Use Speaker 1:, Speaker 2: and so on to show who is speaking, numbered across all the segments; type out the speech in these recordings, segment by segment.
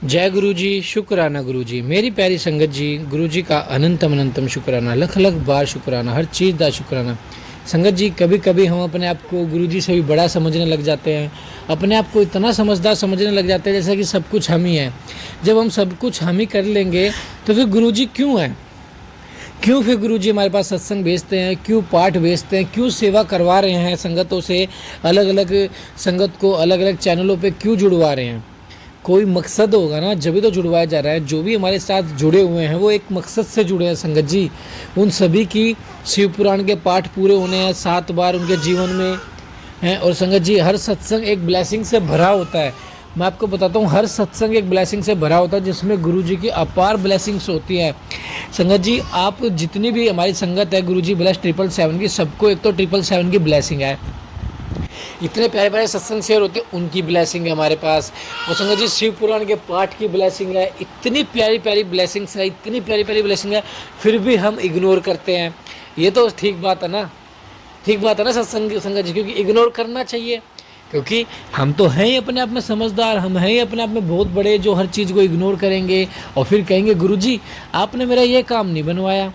Speaker 1: जय गुरु जी, शुक्राना गुरु जी, मेरी प्यारी संगत जी, गुरु जी का अनंतम अनंतम शुक्राना, लख लख बार शुक्राना, हर चीज़ का शुक्राना। संगत जी, कभी कभी हम अपने आप को गुरु जी से भी बड़ा समझने लग जाते हैं, अपने आप को इतना समझदार समझने लग जाते हैं जैसे कि सब कुछ हम ही हैं। जब हम सब कुछ हम ही कर लेंगे तो फिर गुरु जी क्यों हैं? क्यों फिर गुरु जी हमारे पास सत्संग भेजते हैं, क्यों पाठ भेजते हैं, क्यों सेवा करवा रहे हैं संगतों से, अलग अलग संगत को अलग अलग चैनलों पे क्यों जुड़वा रहे हैं? कोई मकसद होगा ना, जब भी तो जुड़वाया जा रहा है। जो भी हमारे साथ जुड़े हुए हैं वो एक मकसद से जुड़े हैं संगत जी। उन सभी की शिव पुराण के पाठ पूरे होने हैं 7 बार उनके जीवन में हैं। और संगत जी, हर सत्संग एक ब्लेसिंग से भरा होता है। मैं आपको बताता हूँ, हर सत्संग एक ब्लेसिंग से भरा होता है जिसमें गुरु जी की अपार ब्लेसिंग्स होती है। संगत जी, आप जितनी भी हमारी संगत है गुरु जी ब्लेस 777 की, सबको एक तो 777 की ब्लेसिंग है। इतने प्यारे प्यारे सत्संग शेयर होते हैं, उनकी ब्लेसिंग है हमारे पास। और संगत जी, शिव पुराण के पाठ की ब्लेसिंग है। इतनी प्यारी प्यारी ब्लेसिंग्स है, इतनी प्यारी प्यारी ब्लेसिंग है, फिर भी हम इग्नोर करते हैं। ये तो ठीक बात है ना? ठीक बात है ना सत्संग संगत जी? क्योंकि इग्नोर करना चाहिए, क्योंकि हम तो हैं ही अपने आप में समझदार, हम हैं ही अपने आप में बहुत बड़े जो हर चीज़ को इग्नोर करेंगे और फिर कहेंगे गुरु जी आपने मेरा ये काम नहीं बनवाया।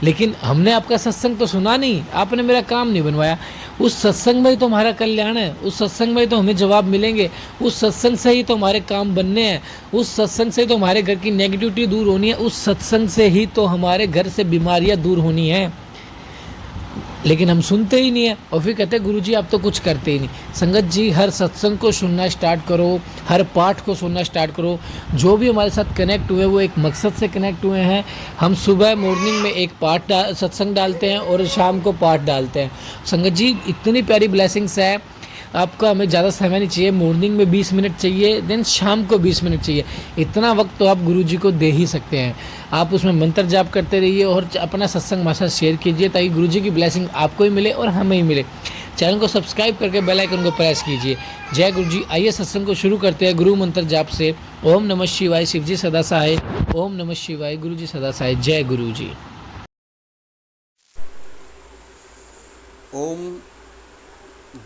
Speaker 1: लेकिन हमने आपका सत्संग तो सुना नहीं, आपने मेरा काम नहीं बनवाया। उस सत्संग में ही तो हमारा कल्याण है, उस सत्संग में ही तो हमें जवाब मिलेंगे, उस सत्संग से ही तो हमारे काम बनने हैं, उस सत्संग से ही तो हमारे घर की नेगेटिविटी दूर होनी है, उस सत्संग से ही तो हमारे घर से बीमारियां दूर होनी है। लेकिन हम सुनते ही नहीं है और फिर कहते हैं गुरु जी आप तो कुछ करते ही नहीं। संगत जी, हर सत्संग को सुनना स्टार्ट करो, हर पाठ को सुनना स्टार्ट करो। जो भी हमारे साथ कनेक्ट हुए वो एक मकसद से कनेक्ट हुए हैं। हम सुबह मॉर्निंग में एक सत्संग डालते हैं और शाम को पाठ डालते हैं। संगत जी, इतनी प्यारी ब्लेसिंग्स है। आपका हमें ज़्यादा समय नहीं चाहिए, मॉर्निंग में 20 मिनट चाहिए, देन शाम को 20 मिनट चाहिए। इतना वक्त तो आप गुरु जी को दे ही सकते हैं। आप उसमें मंत्र जाप करते रहिए और अपना सत्संग हमारे साथ शेयर कीजिए ताकि गुरु जी की ब्लेसिंग आपको ही मिले और हमें ही मिले। चैनल को सब्सक्राइब करके बेल आइकन को प्रेस कीजिए। जय गुरु जी। आइए सत्संग को शुरू करते हैं गुरु मंत्र जाप से। ओम नमः शिवाय, शिव जी सदा सहाय। ओम नमः शिवाय, गुरु जी सदा सहाय। जय गुरु जी।
Speaker 2: ओम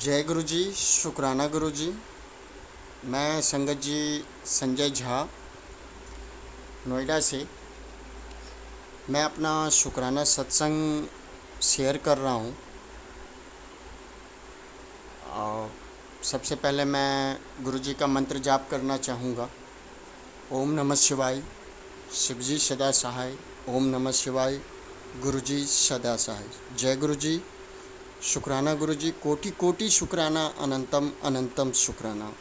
Speaker 2: जय गुरु जी, शुक्राना गुरु जी। मैं संगत जी संजय झा, नोएडा से। मैं अपना शुक्राना सत्संग शेयर कर रहा हूँ। और सबसे पहले मैं गुरु जी का मंत्र जाप करना चाहूँगा। ओम नमः शिवाय, शिव जी सदा सहाय। ओम नमः शिवाय, गुरु जी सदा सहाय। जय गुरु जी, शुक्राना गुरु जी, कोटि कोटि शुक्राना, अनंतम अनंतम शुक्राना।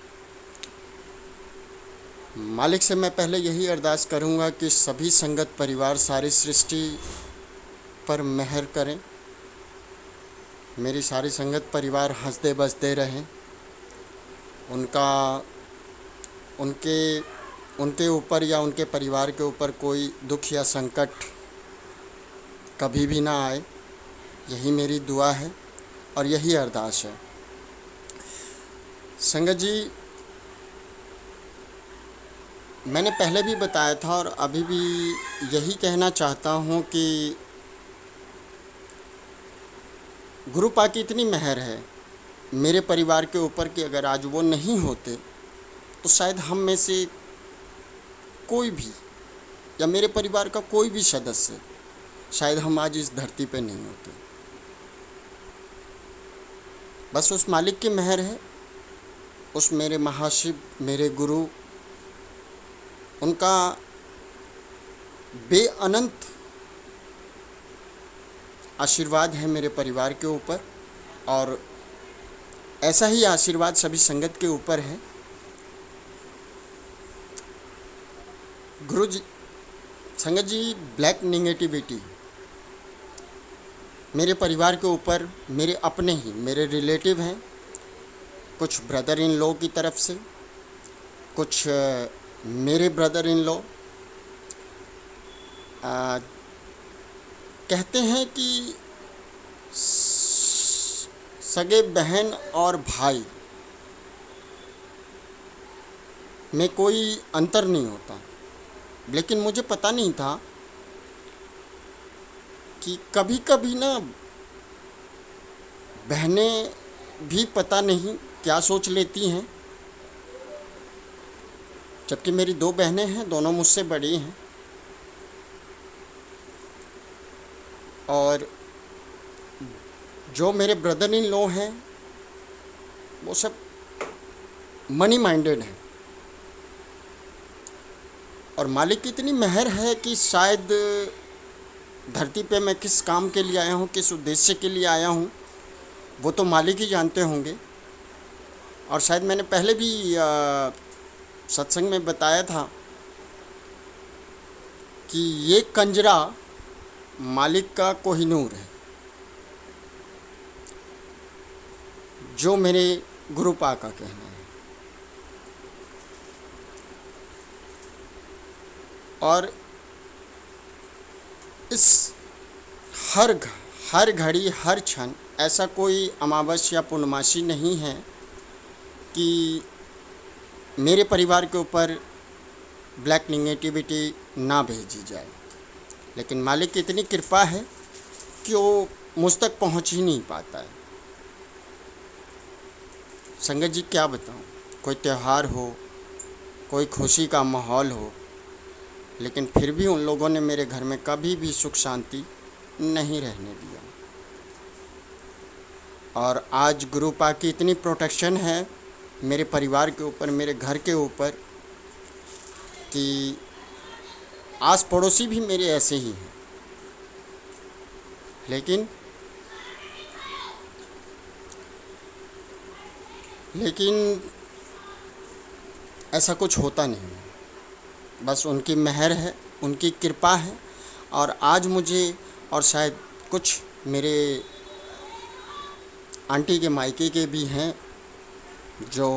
Speaker 2: मालिक से मैं पहले यही अरदास करूंगा कि सभी संगत परिवार सारी सृष्टि पर मेहर करें। मेरी सारी संगत परिवार हंसते बसते रहें। उनका उनके उनके ऊपर या उनके परिवार के ऊपर कोई दुख या संकट कभी भी ना आए, यही मेरी दुआ है और यही अरदास है। संगत जी, मैंने पहले भी बताया था और अभी भी यही कहना चाहता हूँ कि गुरु पाक की इतनी मेहर है मेरे परिवार के ऊपर कि अगर आज वो नहीं होते तो शायद हम में से कोई भी या मेरे परिवार का कोई भी सदस्य, शायद हम आज इस धरती पे नहीं होते। बस उस मालिक की मेहर है, उस मेरे महाशिव, मेरे गुरु, उनका बेअनंत आशीर्वाद है मेरे परिवार के ऊपर। और ऐसा ही आशीर्वाद सभी संगत के ऊपर है। गुरु जी, संगत जी, ब्लैक नेगेटिविटी मेरे परिवार के ऊपर, मेरे अपने ही मेरे रिलेटिव हैं, कुछ ब्रदर इन लॉ की तरफ से, कुछ मेरे ब्रदर इन लॉ कहते हैं कि सगे बहन और भाई में कोई अंतर नहीं होता। लेकिन मुझे पता नहीं था कि कभी कभी ना बहनें भी पता नहीं क्या सोच लेती हैं जबकि मेरी 2 बहनें हैं, दोनों मुझसे बड़ी हैं। और जो मेरे ब्रदर इन लॉ हैं वो सब मनी माइंडेड हैं। और मालिक की इतनी मेहर है कि शायद धरती पे मैं किस काम के लिए आया हूँ, किस उद्देश्य के लिए आया हूँ, वो तो मालिक ही जानते होंगे। और शायद मैंने पहले भी सत्संग में बताया था कि ये कंजरा मालिक का कोहिनूर है, जो मेरे गुरु पा का कहना है। और इस हर घड़ी हर क्षण ऐसा कोई अमावस्या या पूर्णमासी नहीं है कि मेरे परिवार के ऊपर ब्लैक नेगेटिविटी ना भेजी जाए। लेकिन मालिक की इतनी कृपा है कि वो मुझ तक पहुंच ही नहीं पाता है। संगत जी क्या बताऊं, कोई त्यौहार हो, कोई खुशी का माहौल हो, लेकिन फिर भी उन लोगों ने मेरे घर में कभी भी सुख शांति नहीं रहने दिया। और आज गुरु पाक की इतनी प्रोटेक्शन है मेरे परिवार के ऊपर, मेरे घर के ऊपर, कि आस पड़ोसी भी मेरे ऐसे ही हैं। लेकिन ऐसा कुछ होता नहीं है। बस उनकी मेहर है, उनकी कृपा है। और आज मुझे, और शायद कुछ मेरे आंटी के मायके के भी हैं, जो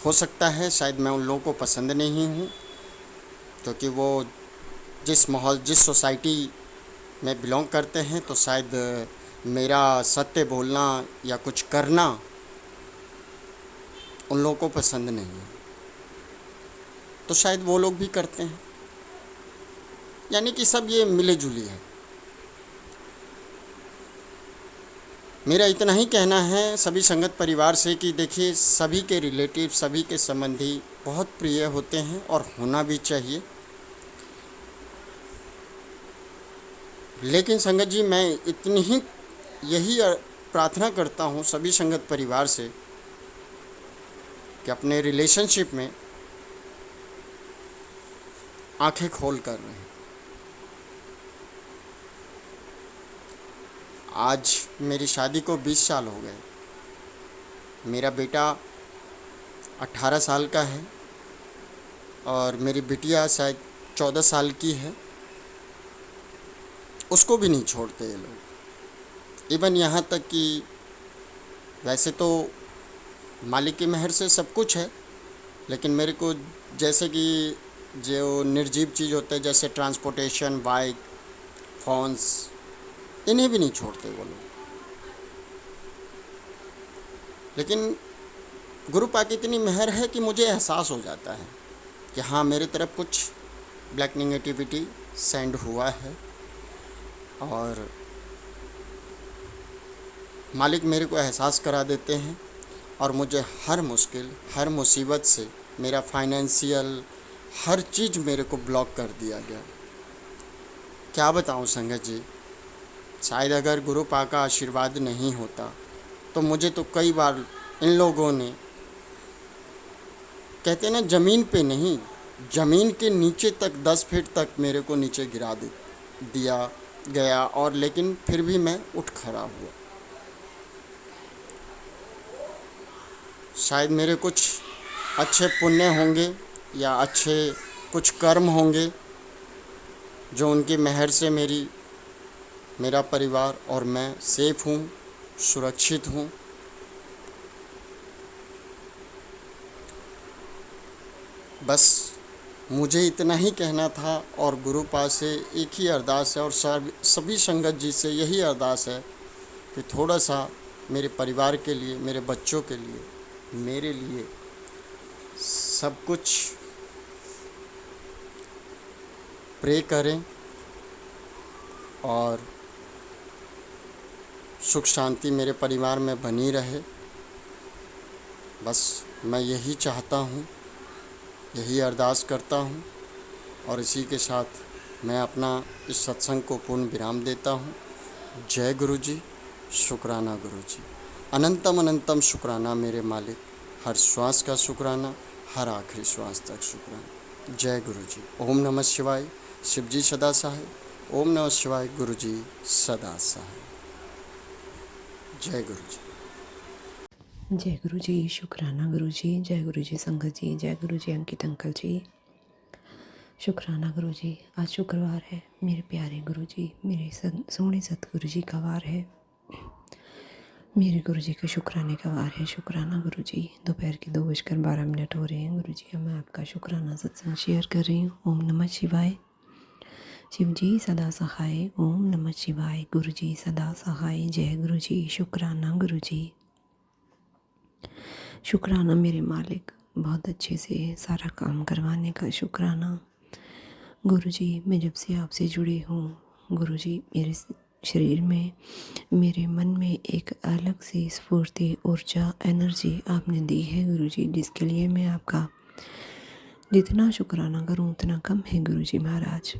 Speaker 2: हो सकता है शायद मैं उन लोगों को पसंद नहीं हूँ, क्योंकि वो जिस माहौल, जिस सोसाइटी में बिलोंग करते हैं, तो शायद मेरा सत्य बोलना या कुछ करना उन लोगों को पसंद नहीं है। तो शायद वो लोग भी करते हैं, यानी कि सब ये मिले जुली है। मेरा इतना ही कहना है सभी संगत परिवार से कि देखिए, सभी के रिलेटिव, सभी के संबंधी बहुत प्रिय होते हैं और होना भी चाहिए। लेकिन संगत जी, मैं इतनी ही यही प्रार्थना करता हूँ सभी संगत परिवार से कि अपने रिलेशनशिप में आंखें खोल कर रहें। आज मेरी शादी को 20 साल हो गए। मेरा बेटा 18 साल का है और मेरी बिटिया शायद 14 साल की है। उसको भी नहीं छोड़ते ये लोग। इवन यहाँ तक कि वैसे तो मालिक की मेहर से सब कुछ है, लेकिन मेरे को जैसे कि जो निर्जीव चीज़ होते हैं, जैसे ट्रांसपोर्टेशन, बाइक, फ़ोन्स, इन्हें भी नहीं छोड़ते वो लोग। लेकिन गुरु पाक की इतनी मेहर है कि मुझे एहसास हो जाता है कि हाँ, मेरे तरफ कुछ ब्लैक नेगेटिविटी सेंड हुआ है। और मालिक मेरे को एहसास करा देते हैं और मुझे हर मुश्किल, हर मुसीबत से, मेरा फाइनेंशियल हर चीज़ मेरे को ब्लॉक कर दिया गया। क्या बताऊं संगत जी, शायद अगर गुरु पाक का आशीर्वाद नहीं होता तो मुझे तो कई बार इन लोगों ने, कहते ना, ज़मीन पे नहीं, ज़मीन के नीचे तक 10 फीट तक मेरे को नीचे गिरा दिया गया। और लेकिन फिर भी मैं उठ खड़ा हुआ। शायद मेरे कुछ अच्छे पुण्य होंगे या अच्छे कुछ कर्म होंगे, जो उनकी मेहर से मेरा परिवार और मैं सेफ हूँ, सुरक्षित हूँ। बस मुझे इतना ही कहना था। और गुरु पास से एक ही अरदास है, और सभी संगत जी से यही अरदास है कि थोड़ा सा मेरे परिवार के लिए, मेरे बच्चों के लिए, मेरे लिए सब कुछ प्रे करें और सुख शांति मेरे परिवार में बनी रहे। बस मैं यही चाहता हूँ यही अरदास करता हूँ और इसी के साथ मैं अपना इस सत्संग को पूर्ण विराम देता हूँ। जय गुरु जी, शुक्राना गुरु जी। अनंतम अनंतम शुक्राना मेरे मालिक, हर श्वास का शुक्राना, हर आखिरी श्वास तक शुक्राना। जय गुरु जी। ओम नमः शिवाय, शिव जी सदा सहाय। ओम नमः शिवाय, गुरु जी सदा सहाय। जय गुरु जी।
Speaker 3: जय गुरु जी, शुक्राना गुरु जी। जय गुरु जी संगत जी। जय गुरु जी अंकित अंकल जी। शुक्राना गुरु जी। आज शुक्रवार है मेरे प्यारे गुरु जी, मेरे सोहने सतगुरु जी का वार है। मेरे गुरु जी के शुक्राने का वार है। शुक्राना गुरु जी। दोपहर के 2:12 हो रहे हैं गुरु जी। मैं आपका शुक्राना सत्संग शेयर कर रही हूँ। ओम नमः शिवाय। शिव जी सदा सहाय। ओम नमः शिवाय। गुरु जी सदा सहाय। जय गुरु जी। शुक्राना गुरु जी। शुक्राना मेरे मालिक, बहुत अच्छे से सारा काम करवाने का शुक्राना। गुरुजी, मैं जब से आपसे जुड़ी हूँ गुरुजी, मेरे शरीर में, मेरे मन में एक अलग सी स्फूर्ति, ऊर्जा, एनर्जी आपने दी है गुरुजी, जिसके लिए मैं आपका जितना शुक्राना करूँ उतना कम है गुरुजी महाराज।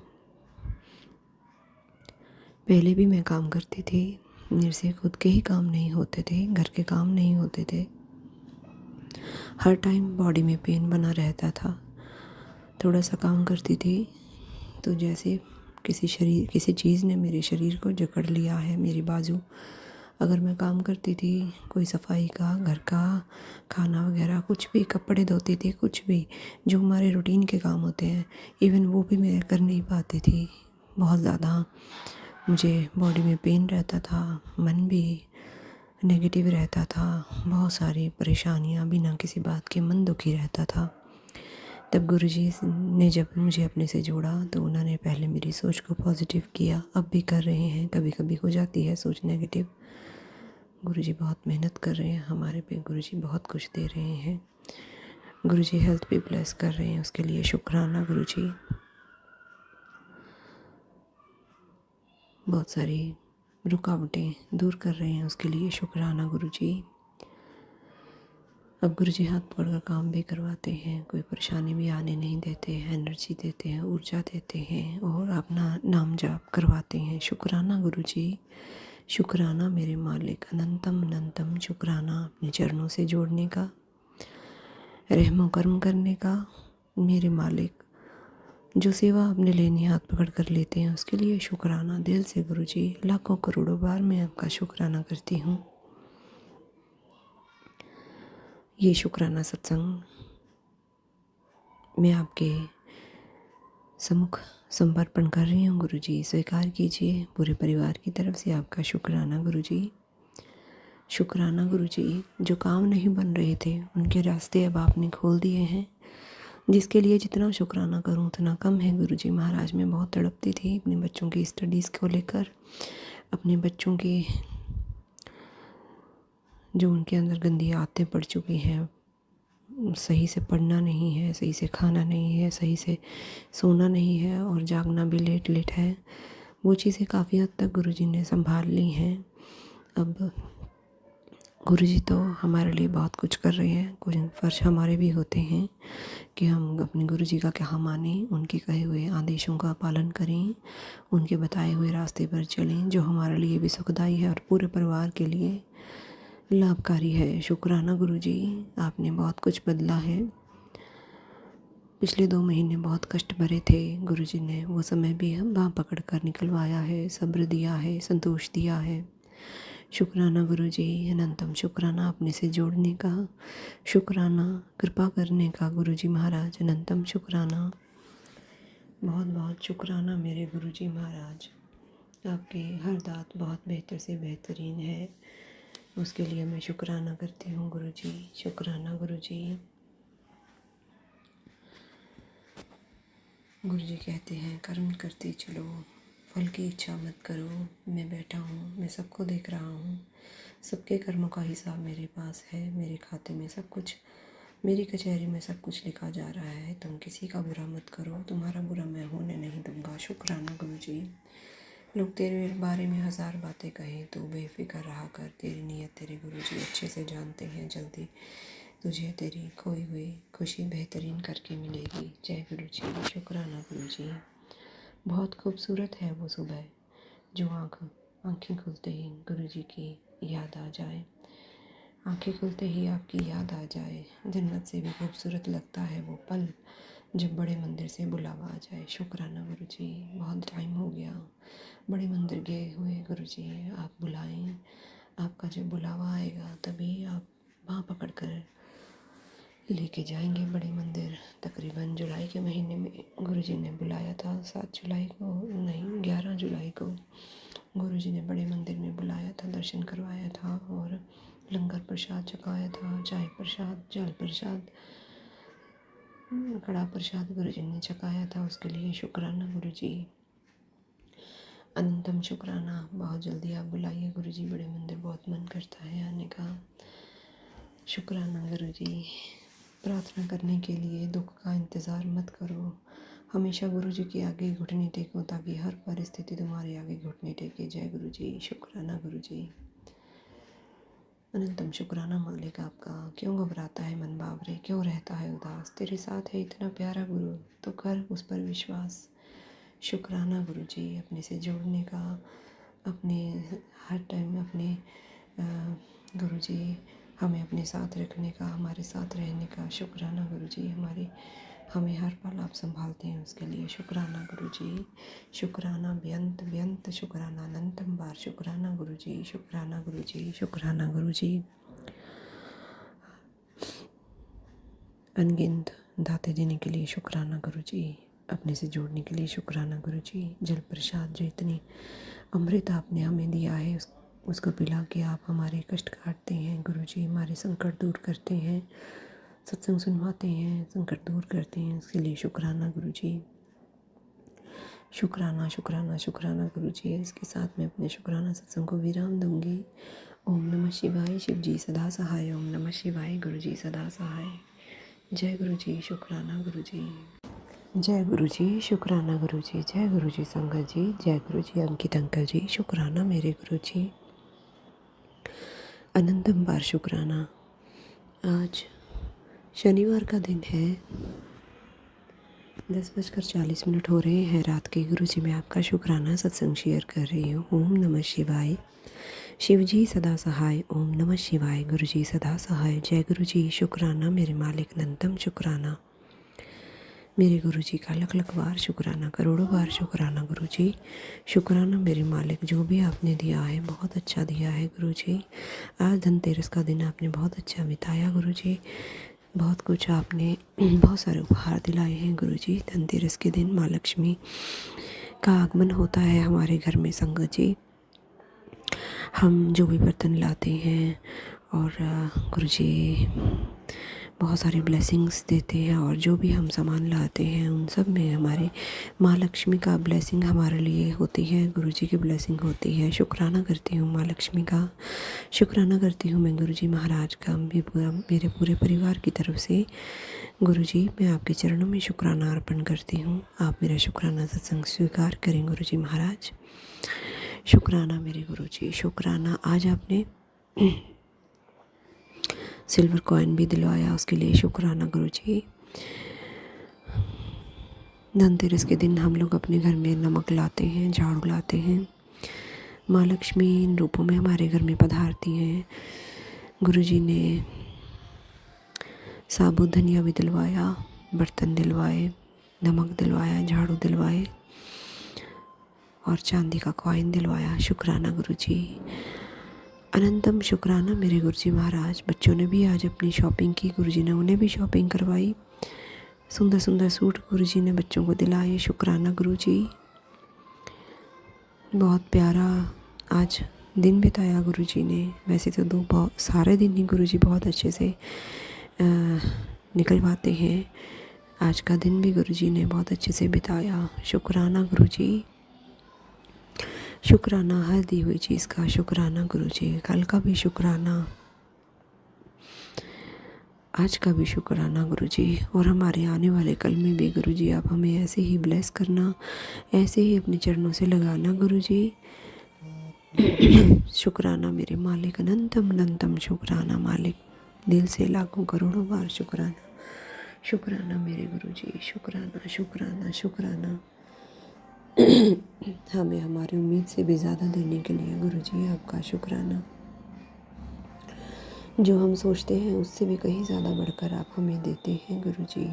Speaker 3: पहले भी मैं काम करती थी, मेरे से खुद के ही काम नहीं होते थे, घर के काम नहीं होते थे। हर टाइम बॉडी में पेन बना रहता था। थोड़ा सा काम करती थी तो जैसे किसी चीज़ ने मेरे शरीर को जकड़ लिया है, मेरी बाजू। अगर मैं काम करती थी, कोई सफाई का, घर का, खाना वगैरह, कुछ भी, कपड़े धोती थी, कुछ भी जो हमारे रूटीन के काम होते हैं, इवन वो भी मैं कर नहीं पाती थी। बहुत ज़्यादा मुझे बॉडी में पेन रहता था, मन भी नेगेटिव रहता था, बहुत सारी परेशानियाँ, बिना किसी बात के मन दुखी रहता था। तब गुरुजी ने जब मुझे अपने से जोड़ा तो उन्होंने पहले मेरी सोच को पॉजिटिव किया, अब भी कर रहे हैं। कभी कभी हो जाती है सोच नेगेटिव। गुरुजी बहुत मेहनत कर रहे हैं हमारे पे, गुरुजी बहुत कुछ दे रहे हैं। गुरुजी हेल्थ भी ब्लेस कर रहे हैं, उसके लिए शुक्राना गुरुजी। बहुत सारी रुकावटें दूर कर रहे हैं, उसके लिए शुक्राना गुरुजी। अब गुरुजी हाथ पकड़कर काम भी करवाते हैं, कोई परेशानी भी आने नहीं देते हैं, एनर्जी देते हैं, ऊर्जा देते हैं और अपना नाम जाप करवाते हैं। शुक्राना गुरुजी, शुक्राना मेरे मालिक। अनंतम अनंतम शुक्राना अपने चरणों से जोड़ने का, रहमो कर्म करने का मेरे मालिक। जो सेवा आपने लेनी हाथ पकड़ कर लेते हैं, उसके लिए शुक्राना दिल से गुरुजी। लाखों करोड़ों बार मैं आपका शुक्राना करती हूँ। ये शुक्राना सत्संग मैं आपके सम्मुख समर्पण कर रही हूँ गुरुजी, स्वीकार कीजिए। पूरे परिवार की तरफ से आपका शुक्राना गुरुजी। शुक्राना गुरुजी, जो काम नहीं बन रहे थे उनके रास्ते अब आपने खोल दिए हैं, जिसके लिए जितना शुक्राना करूँ उतना कम है गुरुजी महाराज। मैं बहुत तड़पती थी अपने बच्चों की स्टडीज़ को लेकर, अपने बच्चों की जो उनके अंदर गंदी आदतें पड़ चुकी हैं, सही से पढ़ना नहीं है, सही से खाना नहीं है, सही से सोना नहीं है और जागना भी लेट लेट है। वो चीज़ें काफ़ी हद तक गुरुजी ने संभाल ली हैं। अब गुरुजी तो हमारे लिए बहुत कुछ कर रहे हैं। कुछ फ़र्ज हमारे भी होते हैं कि हम अपने गुरुजी का कहा मानें, उनके कहे हुए आदेशों का पालन करें, उनके बताए हुए रास्ते पर चलें, जो हमारे लिए भी सुखदायी है और पूरे परिवार के लिए लाभकारी है। शुक्राना गुरुजी, आपने बहुत कुछ बदला है। पिछले 2 महीने बहुत कष्ट भरे थे, गुरुजी ने वो समय भी हम बाँह पकड़ कर निकलवाया है, सब्र दिया है, संतोष दिया है। शुक्राना गुरुजी, अनंतम शुक्राना अपने से जोड़ने का, शुक्राना कृपा करने का गुरुजी महाराज, अनंतम शुक्राना। बहुत बहुत शुक्राना मेरे गुरुजी महाराज। आपके हर दात बहुत बेहतर से बेहतरीन है, उसके लिए मैं शुक्राना करती हूँ गुरुजी। शुक्राना गुरुजी। गुरुजी कहते हैं कर्म करते चलो, फल की इच्छा मत करो। मैं बैठा हूँ, मैं सबको देख रहा हूँ, सबके कर्मों का हिसाब मेरे पास है, मेरे खाते में सब कुछ, मेरी कचहरी में सब कुछ लिखा जा रहा है। तुम किसी का बुरा मत करो, तुम्हारा बुरा मैं होने नहीं दूंगा। शुक्राना गुरुजी। लोग तेरे बारे में 1000 बातें कहें तो बेफिक्र रहा कर, तेरी नीयत तेरे गुरुजी अच्छे से जानते हैं। जल्दी तुझे तेरी खोई हुई खुशी बेहतरीन करके मिलेगी। जय गुरु जी। शुक्राना गुरु जी। बहुत खूबसूरत है वो सुबह जो आँखें खुलते ही गुरु जी की याद आ जाए। आँखें खुलते ही आपकी याद आ जाए। जन्नत से भी खूबसूरत लगता है वो पल जब बड़े मंदिर से बुलावा आ जाए। शुक्राना गुरु जी। बहुत टाइम हो गया बड़े मंदिर गए हुए। गुरु जी आप बुलाएं, आपका जब बुलावा आएगा तभी आप वहाँ पकड़ कर लेके जाएंगे बड़े मंदिर। तकरीबन जुलाई के महीने में गुरुजी ने बुलाया था, 7 जुलाई को नहीं 11 जुलाई को गुरुजी ने बड़े मंदिर में बुलाया था, दर्शन करवाया था और लंगर प्रसाद चखाया था। चाय प्रसाद, जल प्रसाद, कड़ा प्रसाद गुरुजी ने चखाया था। उसके लिए शुक्राना गुरुजी, अनंतम शुक्राना। बहुत जल्दी आप बुलाइए गुरुजी बड़े मंदिर, बहुत मन करता है आने का। शुक्राना गुरुजी। प्रार्थना करने के लिए दुख का इंतज़ार मत करो, हमेशा गुरु जी के आगे घुटने टेको ताकि हर परिस्थिति तुम्हारे आगे घुटने टेके। जय गुरु जी। शुक्राना गुरु जी। अनंतम शुक्राना मालिक आपका। क्यों घबराता है मन बावरे, क्यों रहता है उदास, तेरे साथ है इतना प्यारा गुरु तो कर उस पर विश्वास। शुक्राना गुरु जी। अपने से जोड़ने का, अपने हर टाइम अपने गुरु जी हमें अपने साथ रखने का, हमारे साथ रहने का। शुक्राना गुरु जी। हमें हर पल आप संभालते हैं, उसके लिए शुक्राना गुरु जी। शुक्राना बेअंत बेअंत शुक्राना, अनंतम बार शुक्राना गुरु जी। शुक्राना गुरु जी। शुक्राना गुरु जी। अनगिनत दाते देने के लिए शुक्राना गुरु जी। अपने से जोड़ने के लिए शुक्राना गुरु जी। जल प्रसाद जो इतनी अमृत आपने हमें दिया है उसको पिला के आप हमारे कष्ट काटते हैं गुरु जी, हमारे संकट दूर करते हैं, सत्संग सुनवाते हैं, संकट दूर करते हैं, उसके लिए शुक्राना गुरु जी। शुक्राना शुक्राना शुक्राना गुरु जी। इसके साथ मैं अपने शुक्राना सत्संग को विराम दूंगी। ओम नमः शिवाय। शिव जी सदा सहाय। ओम नमः शिवाय। गुरु जी सदा सहाय। जय गुरु जी। शुक्राना गुरु जी। जय गुरु जी। शुक्राना गुरु जी। जय गुरु जी संगत जी। जय गुरु जी अंकित अंकल जी। शुक्राना मेरे गुरु जी। अनंतम बार शुक्राना। आज शनिवार का दिन है, 10:40 हो रहे हैं रात के। गुरु जी मैं आपका शुक्राना सत्संग शेयर कर रही हूँ। ओम नमः शिवाय। शिव जी सदा सहाय। ओम नमः शिवाय। गुरु जी सदा सहाय। जय गुरु जी। शुक्राना मेरे मालिक, अनंतम शुक्राना मेरे गुरु जी का, लख लख बार शुक्राना, करोड़ों बार शुक्राना गुरु जी। शुक्राना मेरे मालिक, जो भी आपने दिया है बहुत अच्छा दिया है गुरु जी। आज धनतेरस का दिन आपने बहुत अच्छा बिताया गुरु जी। बहुत कुछ आपने बहुत सारे उपहार दिलाए हैं गुरु जी। धनतेरस के दिन माँ लक्ष्मी का आगमन होता है हमारे घर में संगत जी। हम जो भी बर्तन लाते हैं और गुरु जी बहुत सारी ब्लेसिंग्स देते हैं, और जो भी हम सामान लाते हैं उन सब में हमारी माँ लक्ष्मी का ब्लेसिंग हमारे लिए होती है, गुरु जी की ब्लेसिंग होती है। शुक्राना करती हूँ माँ लक्ष्मी का, शुक्राना करती हूँ मैं गुरु जी महाराज का, मेरे पूरे परिवार की तरफ से। गुरु जी मैं आपके चरणों में शुक्राना अर्पण करती हूँ। आप मेरा शुक्राना सत्संग स्वीकार करें गुरु जी महाराज। शुक्राना मेरे गुरु जी। शुक्राना आज आपने सिल्वर कॉइन भी दिलवाया, उसके लिए शुक्राना गुरु जी। धनतेरस के दिन हम लोग अपने घर में नमक लाते हैं, झाड़ू लाते हैं। माँ लक्ष्मी इन रूपों में हमारे घर में पधारती हैं। गुरु जी ने साबुत धनिया भी दिलवाया, बर्तन दिलवाए, नमक दिलवाया, झाड़ू दिलवाए और चांदी का कॉइन दिलवाया। शुक्राना गुरु जी। अनंतम शुक्राना मेरे गुरु जी महाराज। बच्चों ने भी आज अपनी शॉपिंग की, गुरु जी ने उन्हें भी शॉपिंग करवाई। सुंदर सुंदर सूट गुरु जी ने बच्चों को दिलाए। शुक्राना गुरु जी। बहुत प्यारा आज दिन बिताया गुरु जी ने। वैसे तो बहुत सारे दिन ही गुरु जी बहुत अच्छे से निकलवाते हैं, आज का दिन भी गुरु जी ने बहुत अच्छे से बिताया। शुक्राना गुरु जी। शुक्राना हर दी हुई चीज़ का शुक्राना गुरु जी। कल का भी शुक्राना, आज का भी शुक्राना गुरु जी, और हमारे आने वाले कल में भी गुरु जी आप हमें ऐसे ही ब्लेस करना, ऐसे ही अपने चरणों से लगाना गुरु जी। शुक्राना मेरे मालिक, अनंतम अनंतम शुक्राना मालिक। दिल से लाखों करोड़ों बार शुक्राना। शुक्राना मेरे गुरुजी, शुक्राना शुक्राना शुक्राना। हमें हमारी उम्मीद से भी ज़्यादा देने के लिए गुरुजी आपका शुक्राना। जो हम सोचते हैं उससे भी कहीं ज़्यादा बढ़कर आप हमें देते हैं गुरुजी।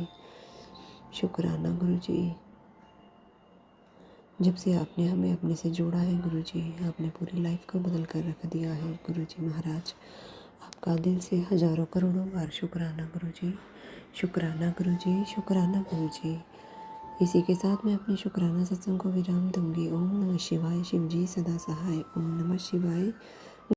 Speaker 3: शुक्राना गुरुजी। जब से आपने हमें अपने से जोड़ा है गुरुजी, आपने पूरी लाइफ को बदल कर रख दिया है गुरुजी महाराज। आपका दिल से हज़ारों करोड़ों बार शुक्राना गुरुजी। शुक्राना गुरुजी, शुक्राना गुरुजी। इसी के साथ मैं अपने शुक्राना सत्संग को विराम दूंगी। ओम नमः शिवाय। शिव जी सदा सहाय। ओम नमः शिवाय।